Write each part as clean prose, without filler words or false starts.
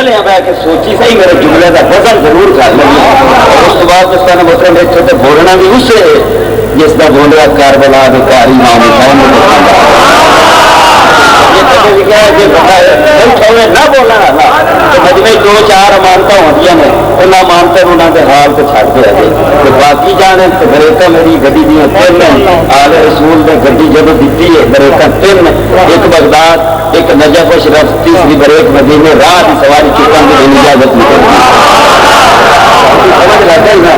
پہلے بہ کے سوچی صحیح میرے جملے کا وزن ضرور کر لگی. اس کے بعد اس کا مطلب اتنے تو بولنا بھی اسے جس کا بولیا کربلا کے کاری امام حسین نہ بولنا تو مجمے 2-4 امانتیں ہوتی ہیں ان امانتیں انہوں کے حال سے چڑھ دیا جائے. باقی جانے تو بریکاں میری گڈی دیا 3 آل رسول نے گڈی جب دیتی ہے بریکاں 3 ایک بغداد ایک نجف و شرف تیسری بریک مدینے راہ کی سواری چکن کی اجازت نہیں. سمجھ لگا ہی نا.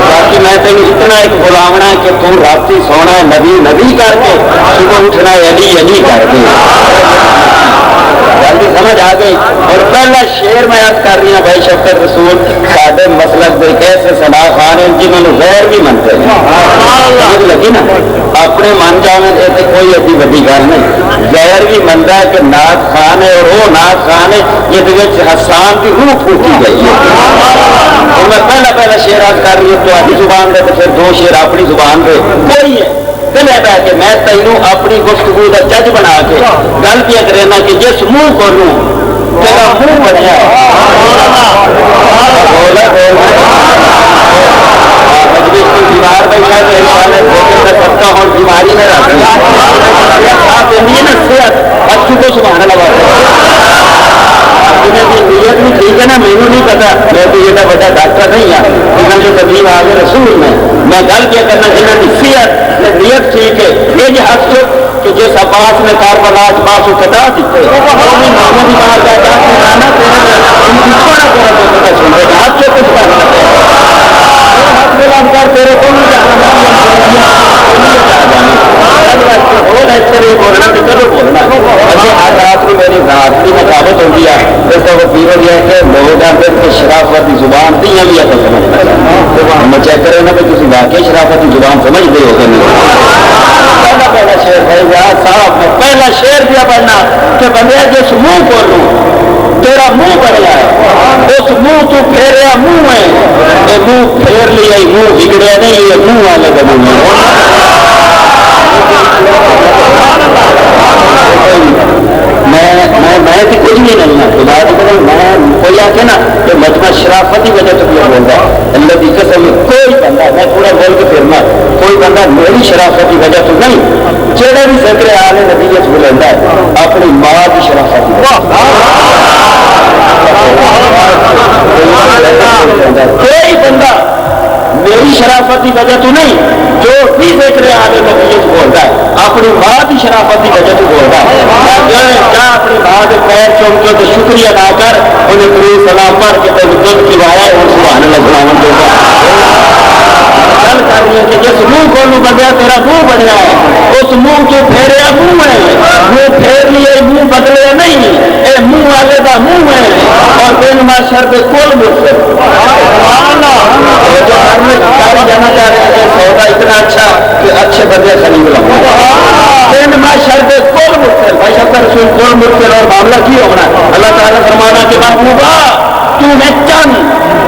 باقی میں تین اتنا ایک بلاونا کہ تم رات سونا ہے نبی نبی کر کے صبح اٹھنا ہے علی علی کر کے. جلدی سمجھ آ گئی. اور پہلا شعر میں یاد کر رہی ہوں بھائی شفقت رسول سارے مسلک کے ایسے صلاح خان ہیں جنہوں نے غیر بھی منتے ہیں. لگی نا اپنے من جانے یہ کوئی ایسی بڑی گل نہیں. غیر بھی منتا ہے کہ نعت خان ہے اور وہ نعت خان ہے یہ حسان کی روح پھوٹی گئی ہے. اور میں پہلا شعر یاد کر رہی ہوں تاری زبان دے تو پھر 2 شعر اپنی زبان دے کوئی ہے. دلے بہ کے میں تینوں اپنی گفتگو کا جج بنا کے گل کیا کرنا کہ جس منہ کو لوں تیرا منہ بنیا دیوار بھائی پکا ہوں بیماری میں رکھتی صحت بچوں کو سبحان اللہ نیت بھی ٹھیک ہے نا. مینو نہیں پتا میں تو یہ بڑا ڈاکٹر نہیں ہوں جنہوں جو طبیب آ گئے رسول میں گل کیا کرنا جنہوں کی صحت نیت ٹھیک ہے. یہ جو حق کہ جس عباس نے کاربلا عباس کو کٹا دیتے تیرے کو میری رات کی مقابت ہوتی ہے اس کا وہ پیر ہو گیا کہ لوگ آتے کہ شرافت کی زبان دیا بھی ایسا سمجھتا میں چیک کرے نا کہ تھی واقعی شرافت کی زبان سمجھتے ہو کہ نہیں. پہلا شعر ہے یار صاحب میں پہلا شعر دیا پڑھنا کہ بندے جس منہ کو لوں تیرا منہ بڑھیا ہے اس منہ تو پھیریا منہ ہے یہ منہ پھیر لیا منہ بگڑیا نہیں یہ منہ والے کا منہ میں تو کچھ نہیں نہیں میں کوئی آ کے نا کہ مجمع شرافت کی وجہ سے بولتا ہے اللہ کی قسم کوئی بندہ میں پورا بول کے پھرنا کوئی بندہ میری شرافت کی وجہ تو نہیں جہاں بھی ذکر آنے نتیجے سے بولتا ہے اپنی ماں کی شرافت کوئی بندہ میری شرافت کی وجہ تو نہیں جو بھی دیکھ رہے آگے نتیجے سے بولتا ہے اپنی ماں کی شرافت کی وجہ سے بولتا ہے. کیا اپنی ماں کے پیر چوم کے تو شکریہ ادا کر انہیں پوری سلام پر کہ تم دودھ پلایا ہے اور سبحان اللہ سلامت ہوگا. گل کر رہی ہے کہ جس منہ کو بندیا تیرا منہ بنیا ہے اس منہ تو پھیریا منہ ہے منہ پھیر لیے منہ بدلے نہیں یہ منہ والے کا منہ ہے اور دن معاشر کے کل مرسل جو گھر میں جانا چاہ رہے ہیں سودا اتنا اچھا کہ اچھے بندے خرید لوں دن معاشر کے کل مرسل بھائی شکر رسول کل مرسل اور معاملہ کی ہونا اللہ تعالیٰ فرمانا کہ محبوبہ تو نے چند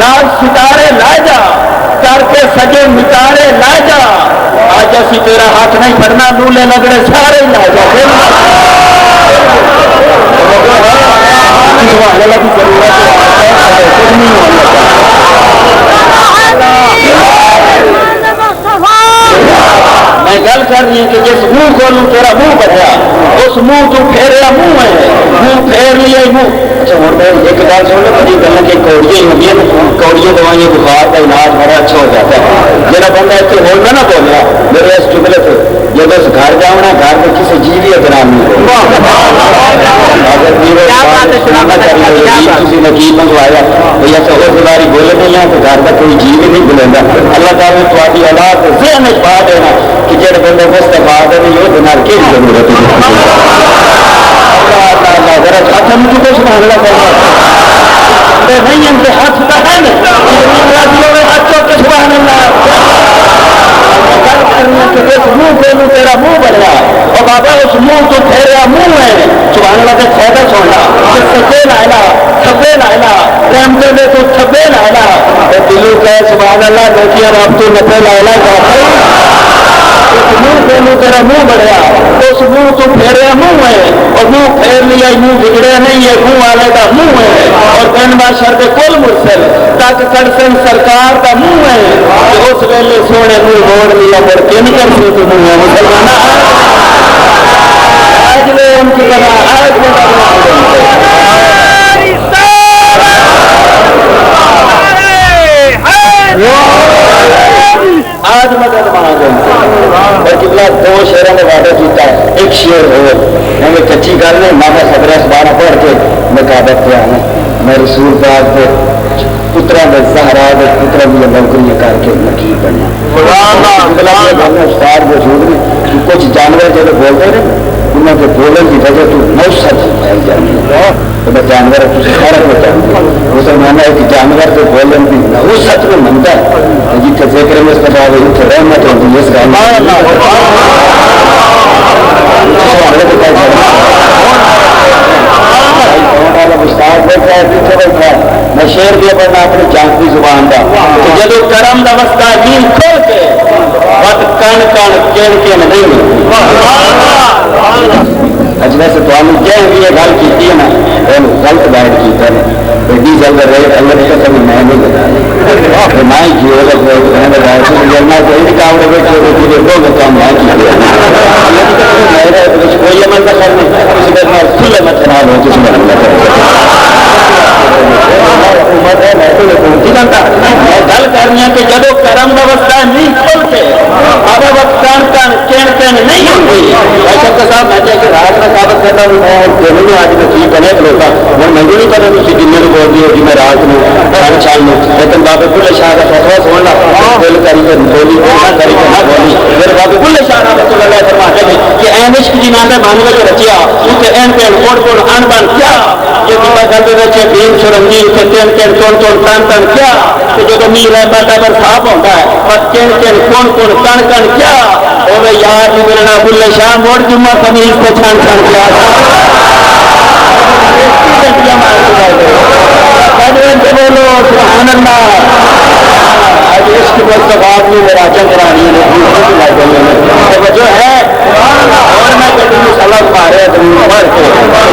نال ستارے لائے جا کر کے سجے مٹارے لائے جا آج اسی تیرا ہاتھ نہیں پھڑنا نولے لگڑے سارے لائے جا میں گل کر رہی ہوں کہ جس منہ کھولوں تیرا منہ بڑھیا اس منہ تو پھیریا منہ ہے منہ پھیر لیا منہ. اچھا ہوں ایک گل سن لو بڑی گل کہ کوڑیاں ہوتی ہیں کوڑیاں دوائیاں بخار کا علاج بڑا اچھا ہو جاتا ہے. جہاں بندہ اتنے بولنا نہ بولیا میرے اس جملے سے جب اس گھر جاؤنا گھر میں کسی جی بھی احترام نہیں کسی نقیب منگوایا بھائی ایسا اور گزاری بولے نہیں ہے تو گھر کا کوئی جی بھی نہیں بولے. اللہ تعالیٰ نے تاری اولاد ذہن میں پا دینا کہ جب بندے مستفا دے یہ دنیا کی ضرورت نہیں ان کے ہاتھ کا ہے تیرا منہ بڑھیا اور بابا اس منہ تو پھیرا منہ ہے سبحان اللہ کا فائدہ سننا سچے لائنا چھپے لائنا رحمتے میں تو چھپے لائنا دلو کہ سبحان اللہ دیکھیے آپ تو نپے لائنا منہ تیرا منہ بڑھیا اس منہ تو پھیریا منہ ہے اور منہ پھیر لیا منہ بگڑیا نہیں ہے منہ والے کا منہ ہے اور تین بادشاہ کے کل مرسل تک کڑسن سرکار کا منہ ہے اس ویلے سونے منہ موڑ لیا پر کن کر سے تو منہ ہے مسلمان آج لے ان کی بنا آج میں آج مدد مانگ اور کتنا دو شیروں نے وعدہ کیتا ہے ایک شیر ہو ہمیں کچی گل نہیں ماتا خبر اخبار پڑھ کے میں کعبت پہ آنا میں رسول پاک کے پترا میں زہرا کے پترا بھی نوکریاں کر کے نقیب بننا استاد موجود نے کچھ جانور جب بولتے ہیں انہوں کے بولنے کی وجہ تو بہت سچ پائی جانی ہے جانور فرق ہوتا ہے مسلمان ہے کہ جانور تو بولنے کی وہ سچ میں منتا ہے جتنے ذکر میں اس پتا ہے اتنے رحمت ہوتی ہے اس کا استاد بیٹھا ہے پیچھے بیٹھا ہے میں شیر بھی پڑھنا اپنی جانتی زبان کا جب کرم کا وسطہ دین کھول کے وقت کن کن کن کن نہیں اج ویسے تو ہم کیا بھی یہ گل کی ہے نا غلط بیٹھ کی ہے ایڈی جلد رہے اللہ نے کہا میں نہیں بتا میں ہی کیوں کام بیٹھے دو کام میں کوئی عمل نہ کرنے کسی کے کھلے مت خراب ہو کسی میں گل کرنی کہ جب کرم کا وسطہ نہیں کھول کے اب وقت نہیں ہوئی ایسا صاحب میں کہ رات میں ثابت کرتا ہوں میں آج میں ٹھیک ہے کھلوتا اور مجھے نہیں پتا تھی جن میں بول دی ہوگی میں رات میں ہر چال میں لیکن بابے بلے شاہ کا فیصلہ سننا بول کری کے بولی نہ کری کے نہ بولی میرے بابے بلے شاہ رحمۃ اللہ علیہ فرماتے ہیں کہ این عشق جی نام ہے مانوے کے رچیا اسے این پین کوڑ کوڑ ان بن کیا یہ دیوا کرتے رچے بین سرنگی اسے تین تین توڑ توڑ تن تن کیا کہ جو میل ہے بیٹا پر صاف ہوتا ہے بس کین کین کون کون کن کن کیا اوے یار بھی ملنا بلے شاہ موڑ جمعہ قمیض پہ چھان چھان کیا بولو سبحان اللہ آج اس کی بس بات میں میرا چکرانی ہے جو ہے اور میں کبھی مسلح پا رہے زمین پڑھ کے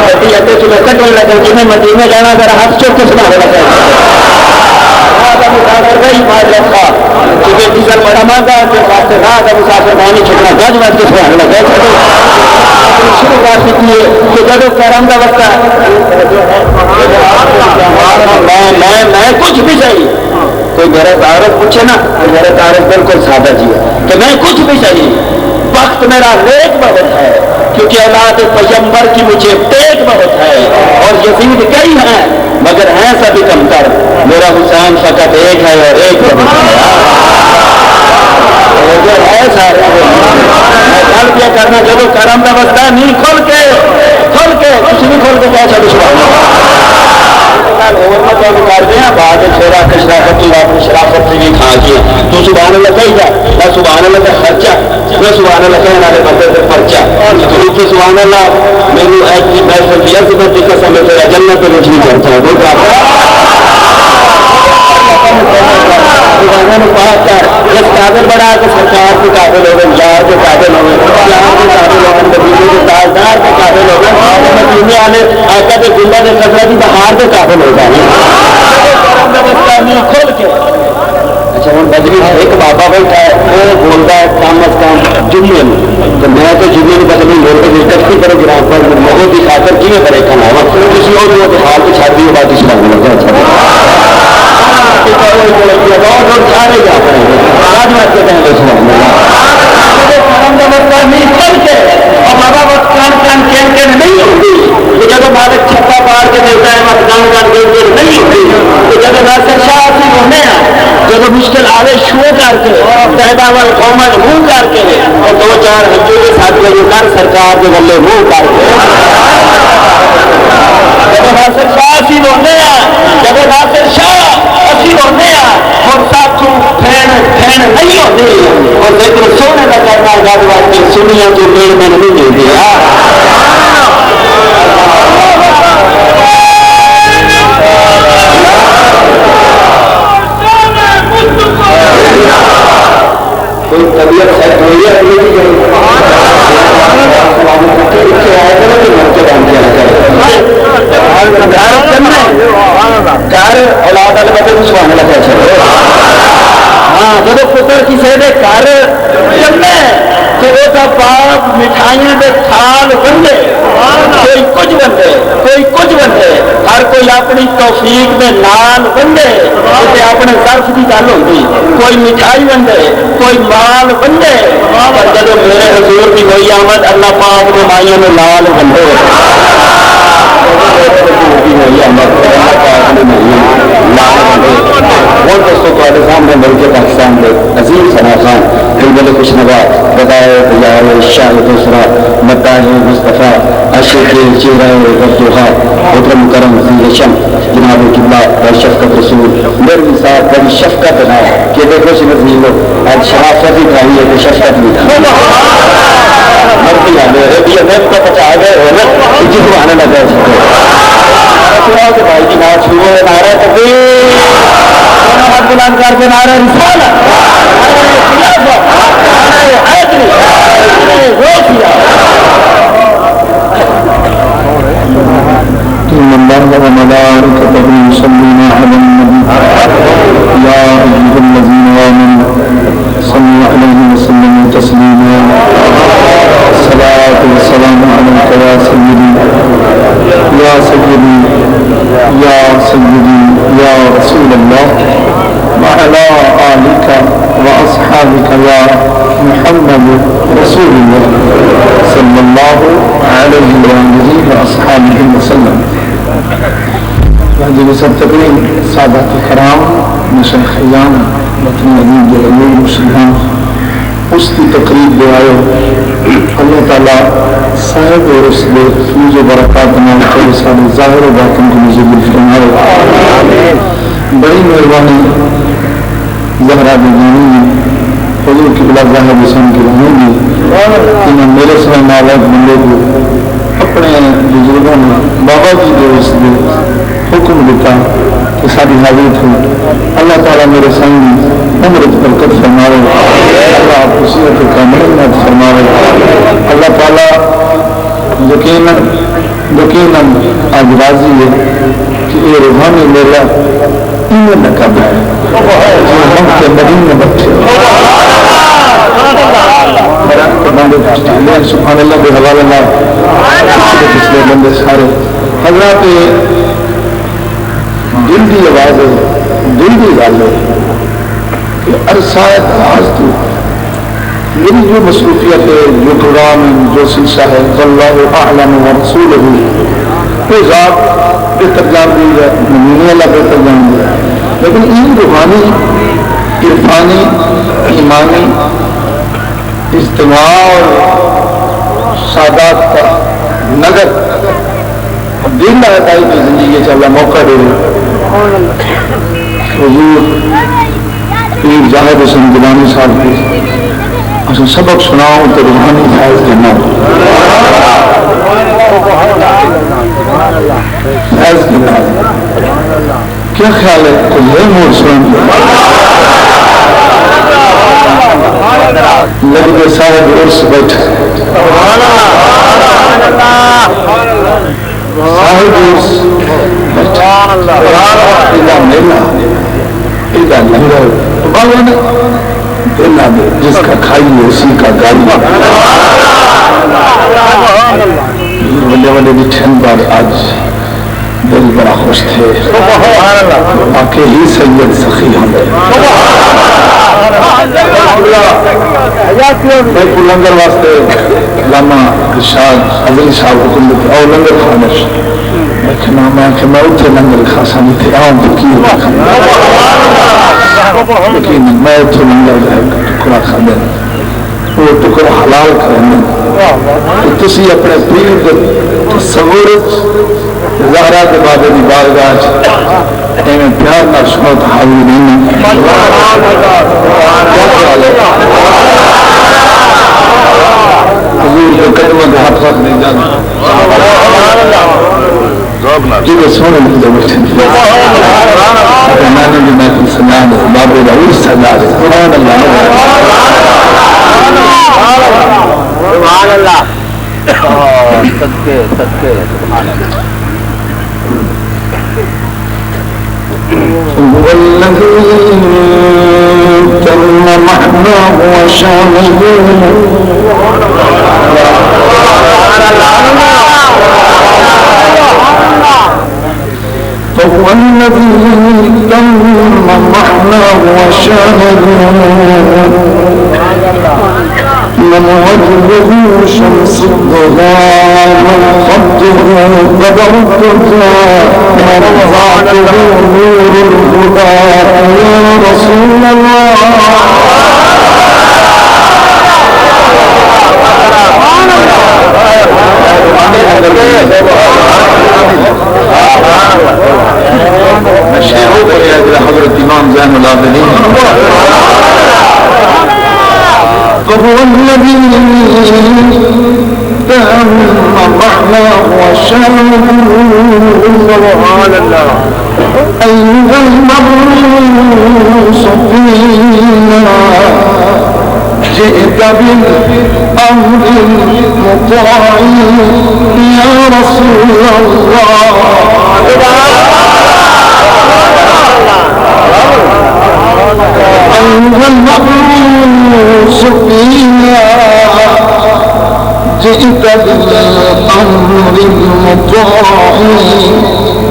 کبھی اتے صبح کٹنے لگے جنہیں مدینے جانا اگر ہاتھ چوک کے سنا لگا مسافر کا ہی مار رکھا کیونکہ ڈیزل بڑا مہنگا کے واسطے رات مسافر پانی چھٹنا گج بج کے سنا لگا شروع بات کی ہے کہ جب کرم کا وقت میں کچھ بھی چاہیے کوئی میرا تعارف پوچھے نا تو میرا تعارف بالکل سادہ جی ہے کہ میں کچھ بھی چاہیے وقت میرا نیک بہت ہے کیونکہ اولاد پیغمبر کی مجھے پیٹ بہت ہے اور یزید کئی ہیں مگر ہیں سبھی کم تر میرا حسین فقط ایک ہے اور ایک بہت ہے سارے میں کل کیا کرنا جب کرم کا وقت ہے نہیں کھول کے کچھ نہیں کھول کے کیا چلو کرتے ہیں بعد چھوڑا شرافت کی اپنی شرافت سے بھی کھا کیا تو سبحان اللہ کہی جا میں سبحان اللہ کا خرچہ میں سبحان اللہ کہنے والے بندے سے خرچہ تو سبحان اللہ میری ایسی محفل کی عظمت کی قسم ہے تیرا جنت میں روشنی کرتا ہے جس قابل بڑا کہ سرکار کے قابل ہو گئے یار کے قابل ہو گئے یہاں کے قابل ہو گئے مدینے کے تاجدار کے قابل ہو گئے مدینے والے آقا کے گنڈا کے قصرہ کی بہار کے قابل ہو گئے کھول کے اچھا ہوں بدری ایک بابا بیٹھا ہے وہ بولتا ہے کم از کم جمعے میں تو میں تو جمعے میں بدلی بول کے دلچسپی کرو گرام پر لوگوں کی خاطر کیوں کرے کھانا کسی اور حال کی چھاتی ہو بات اسلام میں سارے جا پڑیں گے آج میں کہتے ہیں نہیں کھل کے اور بابا وقت کان نہیں ہوتی تو جب مالک چھپا پاڑ کے دیتا ہے متدان نہیں ہوتی تو جب ناصر شاہ اسی ہونے ہیں جب مشکل آوے شو کر کے تحبہ والقومت منہ کر کے اور دو چار ہجوں کے ساتھ میں کر سرکار کے بلے منہ کر کے جب ناصر شاہ اسی ہونے ہیں جب ناصر شاہ اسی ہونے ہیں اور ساتھوں پھین نہیں ہوتے اور ذکر سونے کا کرنا جب وقت سنیا تو میل میں نہیں ملتی کوئی کبھی جمہوریت سیٹ ہوئی ہے گھر اولاد والے بچے سوانے لگا چلو ہاں جب پتر کسی کے گھر جمے تو وہ باپ مٹھائیاں کے تھال بنتے کوئی کچھ بنتے کوئی کچھ بنتے ہر کوئی اپنی توفیق کے نال بنتے اپنے ظرف کی گل ہوتی کوئی مٹھائی بنتے کوئی مال بنتے پر جب میرے حضور کی ہوئی آمد اللہ پاک نے مائیوں نے لال بنتے اور دوستوں تے سامنے ملک پاکستان کے عظیم ثنا خان بلبل خوش نوا بدائے تیار شاہ دوسرا مداح مصطفیٰ عاشق چہرہ وضحا محترم کرم ذیشم جناب قبلہ بڑی شفقت رسول میرے ساتھ بڑی شفقت ہے کہ دیکھو سی نظیم آج شرافت ہی کھائی ہے تو شفقت بھی مرتی آنے کو پچا گئے ہو نا جس آنے لگا بھائی کی بات شروع ہے نعرہ تکبیر بلند کر کے نعرہ رسالت إن الله وملائكته يصلون على النبي يا أيها الذين آمنوا صلوا عليه وسلموا تسليما الصلاة والسلام عليك يا سيدي يا سيدي يا سيدي يا رسول الله وعلى آلك وأصحابك يا محمد رسول الله صلى الله عليه وآله وأصحابه وسلم. واجب تقریم سادات کرام مشایخان وطن عظیم جلیل مشرحان اس کی تقریب دے آئے اللہ تعالیٰ صاحب اور اس دے فیض و برکات نام کرے سارے ظاہر و باطن کو نزول فرمائے. بڑی مہربانی زہرا بیگانی حضور قبلہ ظاہر حسین کی رہنے گی انہیں میرے سمے مالک بندے کو اپنے بزرگوں نے بابا جی جو اس نے حکم دیتا کہ ساری حاضر تھی. اللہ تعالیٰ میرے سنگی عمرت برکت فرمائے, اللہ آپ خصیت کامل فرمائے. اللہ تعالیٰ یقیناً آج راضی ہے کہ یہ روحانی میلہ انہیں نقب ہے جو ہم کے مدین میں بچے سبحان اللہ کے حوالے اللہ پچھلے بندے سارے حضرات دل کی آواز ہے, دل کی گل ہے کہ عرصہ آج تو میری جو مصروفیت ہے, جو پروگرام ہے, جو سلسلہ ہے, اللہ اعلم و رسول ہو کوئی ذات بہتر جان دی ہے, ممین اللہ بہتر جان دی ہے, لیکن ان روحانی عرفانی ایمانی اجتماع اور سادات کا نگر دل لگائی کی زندگی سے اللہ موقع دے حضور پیر زاہد حسین گیلانی صاحب کو اسے سبق سناؤں تو روحانی فیض دینا فیض دینا کیا خیال ہے کوئی ہے موڑ سن لگے صاحب عرص بیٹھے صاحب عرص بیٹھے ایدہ میلہ ایدہ لنگر تو باغوان دینا دے جس کا کھائی اسی کا گاڑی بلے بلے بٹھن پر آج دل بڑا خوش تھے آکے ہی سید سخی ہمیں میں کو لنگر واسطے لاما ارشاد عزیز صاحب حکم دیتے او لنگر خانش میں کہنا میں اتھے لنگر خاصا نہیں تھے آؤں فکیر لیکن میں اتھے لنگر ٹکڑا کھانے وہ ٹکڑا حلال کرنے تو تسی اپنے پیر کے تصور زہرا کے بعد بھی بارگاہ میں پیار نہ سنو تو حاضر نہیں حضور کے قدموں کے ہاتھ رکھ نہیں جانا جنہیں سونے لگے بیٹھے میں نے بھی محفل سجا دے بابے رہور سجا دے سبحان اللہ سبحان اللہ صدقے صدقے سبحان اللہ هو الذي تم محناه وشاهده فهو الذي تم محناه وشاهده من وجهه شمس الضحى من خده قدر الدجى من ذاته نور الهدى يا رسول الله مشهور إلى حضرة الإمام زين العابدين وهو الذي تم محناه وشاهده سبحان الله أيها المبعوث فينا جئت بالأمر المطاع يا رسول الله أيها المبعوث فينا جئت بالأمر المطاع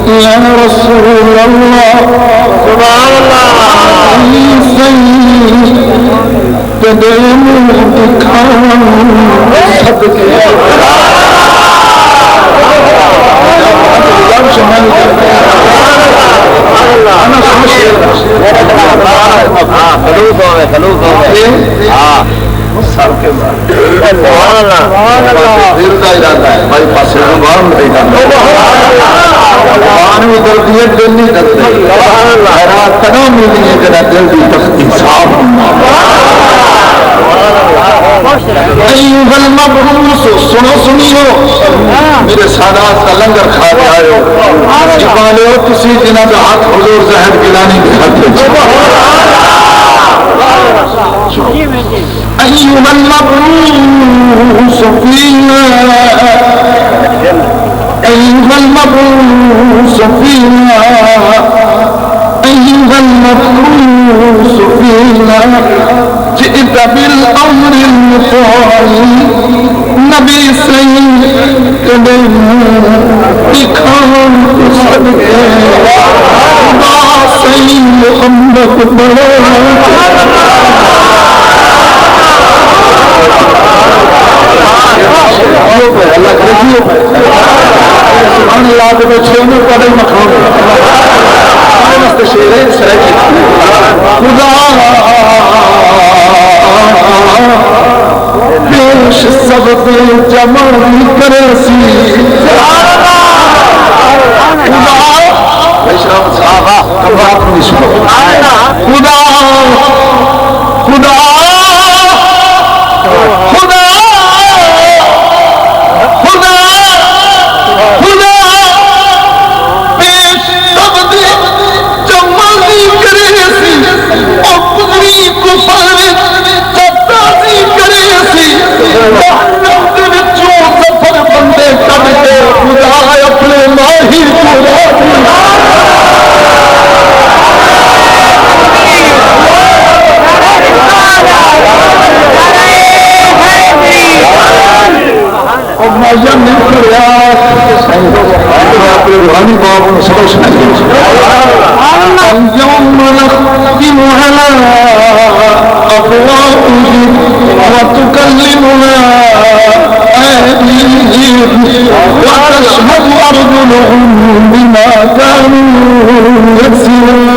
يا رسول الله سبحان الله تدعم بكرم صدقه أيها المبعوث سنو سنیو میرے سادات کا لنگر کھا کے آئے ہو جبالے ہو کسی جنہ کا ہاتھ حضور زہر گلانی کے حد میں أيها المبعوث فينا أيها المبعوث فينا أيها المبعوث فينا جئت بالأمر المطاع نبی سید اکھان صدقے خدا سید محمد بڑا اللہ کریو سبحان اللہ کو چھوڑنے پڑے مخلوق شیر سرکی خدا پیش سب دے جمع کرے سی خدا ویشرام صحابہ کبھات نشکو خدا خدا خدا روحانی باب سبق سنائیے اليوم نختم على أفواههم وتكلمنا أيديهم وتشهد أرجلهم بما كانوا يكسبون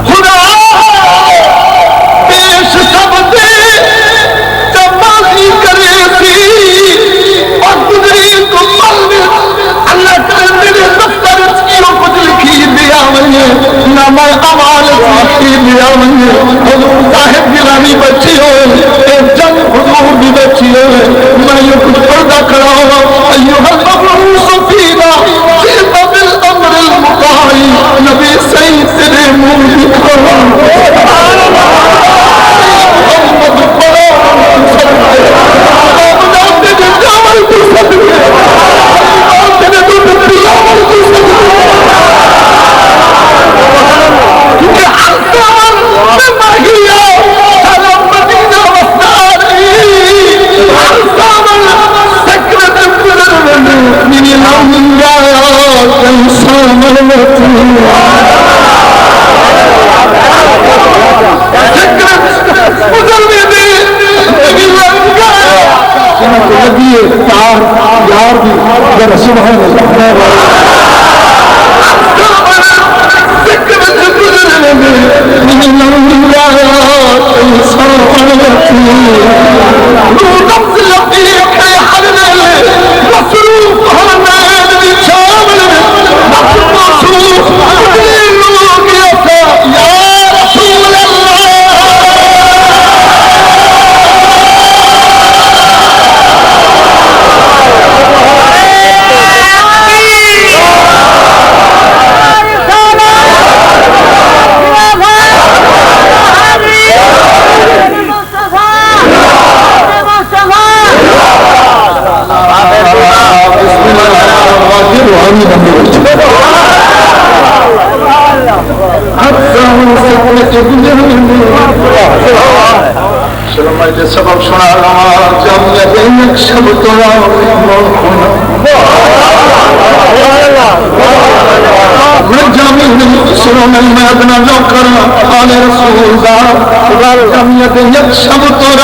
خدا پیش سب دے جمالی کرے سی اور گزری کو مل اللہ کرے میرے دفتر چیوں کچھ لکھی دیا مجھے نام اعمال لکھی دیا مجھے حضور صاحب گرامی بچی ہوئے ایک جنگ حضور بھی بچی ہوئے میں یہ کچھ پردہ کھڑا ہوا ایوہ المبعوث فینا جئت بالامر المطاع نبی سید سبب سنا جامعہ شب تو میں جامع سنو میں اپنا نوکر آل رسول جامعہ شب تو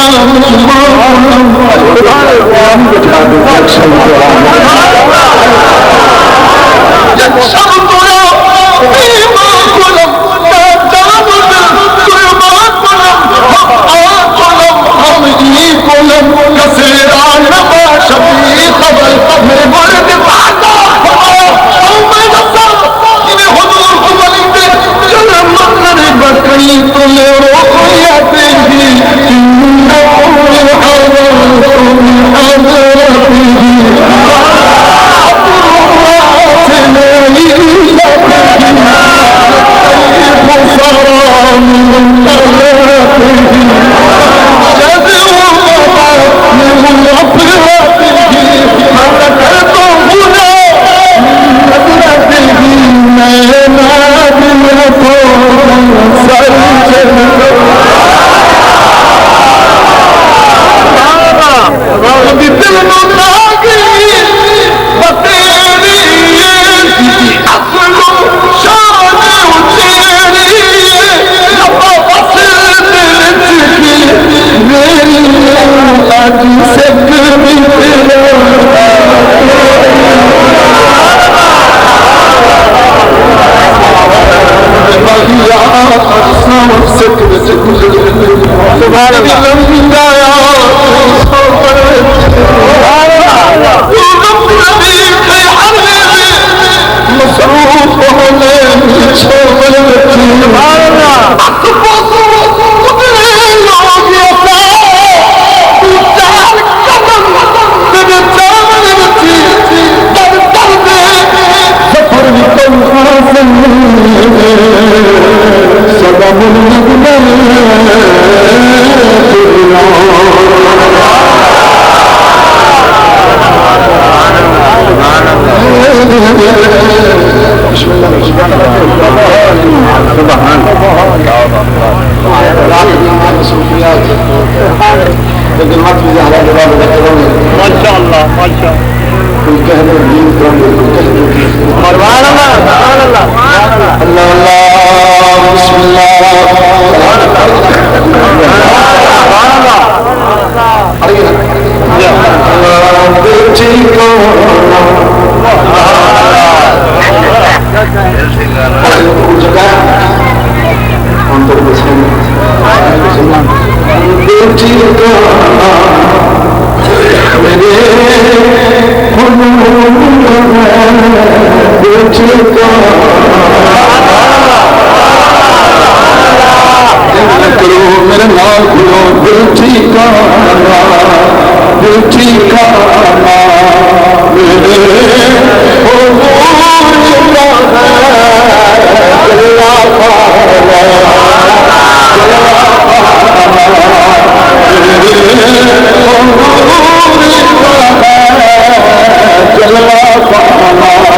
سبحان اللہ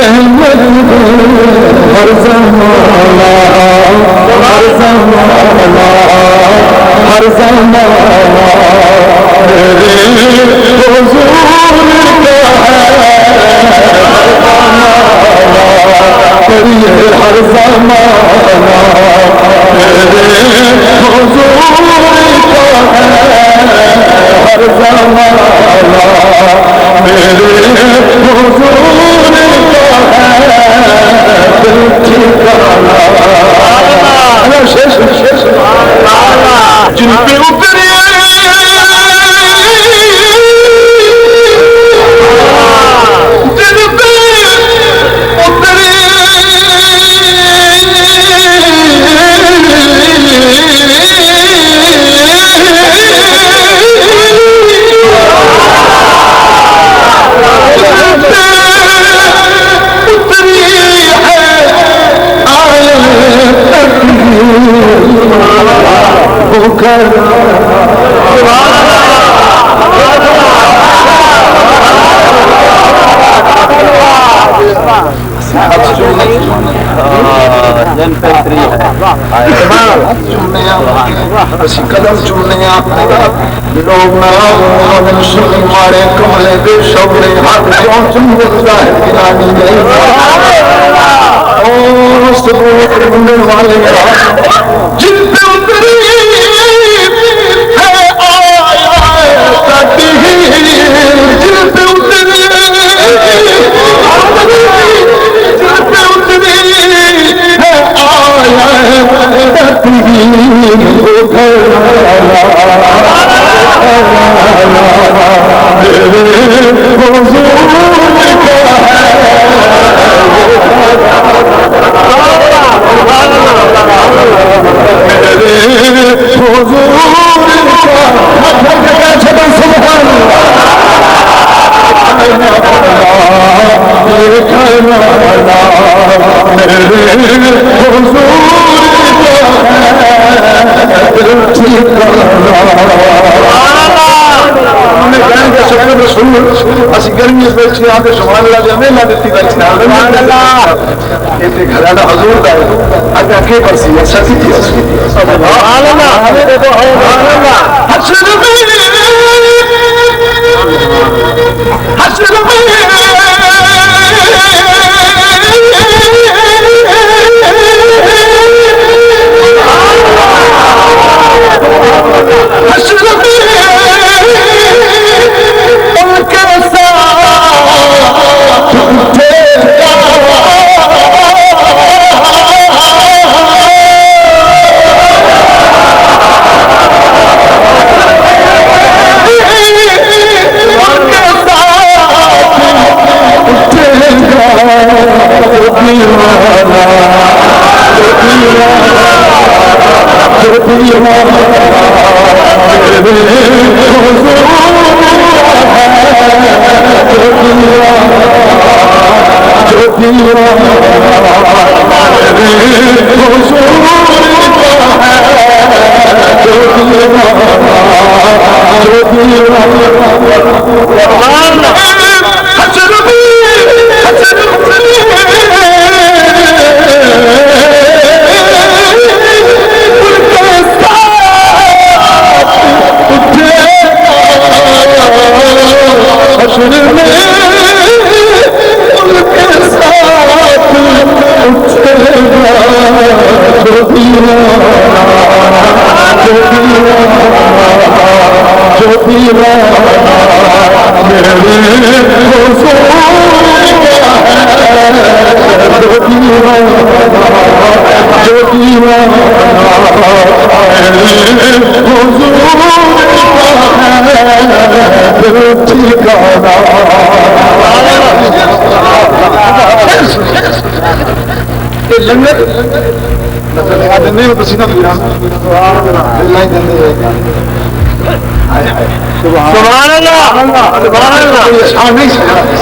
زمانے ہر زمانہ ہر زمانہ ہر زمانہ میرے حضور کا ہے کریے ہر زمانہ میرے حضور کا ہے ہر زمانہ میرے حضور جن پہ اترے جن پہ اترے قدم چومنے لوگ مارے کملے دے شبرے ہاتھ کیوں چم بولتا ہے گرانی نہیں ثبوت ڈھونڈنے والے جن پہ اتری ہے آیا جن پہ اتری گرمی بیچے یہاں پہ سبحان اللہ جو ہمیں نہ دیتی بیچے گھرانا حضور کا ہے اگر کے برسی ہے سچی تھی سبحان اللہ حسن جو لنگر نہیں تو سیدھا سبحان اللہ سبحان اللہ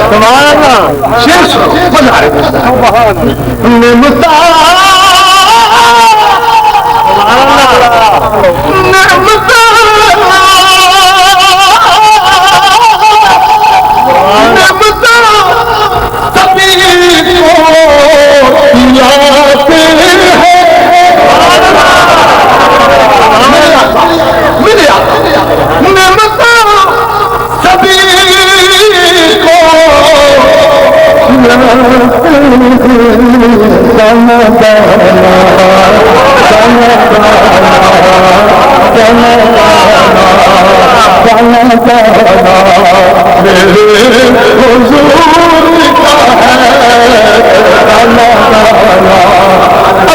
سبحان اللہ شیر سنو مزہ آ رہا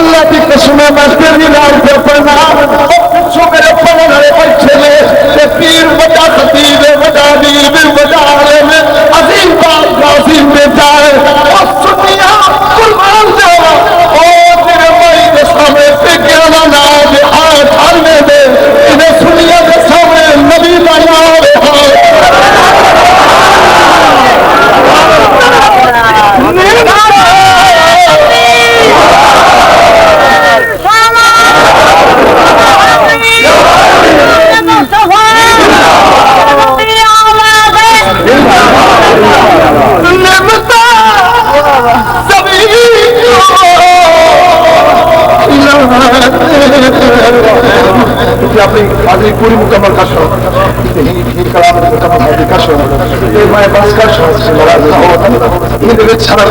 اللہ کی قسم میں تیری لال پہ پڑھنا پچھو میرے پڑھنے والے بچے نے پیر بڑا خطیب بڑا دین بڑا عالم عظیم بات کا عظیم بیٹا ہے اور سنیا قربان جاوا اور تیرے بھائی کے سامنے پگیانا ناج ہاتھ ہارنے دے انہیں سنیا کے سامنے نبی کا نام ہے اپنی حاضری پوری مکمل کر سو کلام مکمل حاضری کر سو میں بس کر سو سارا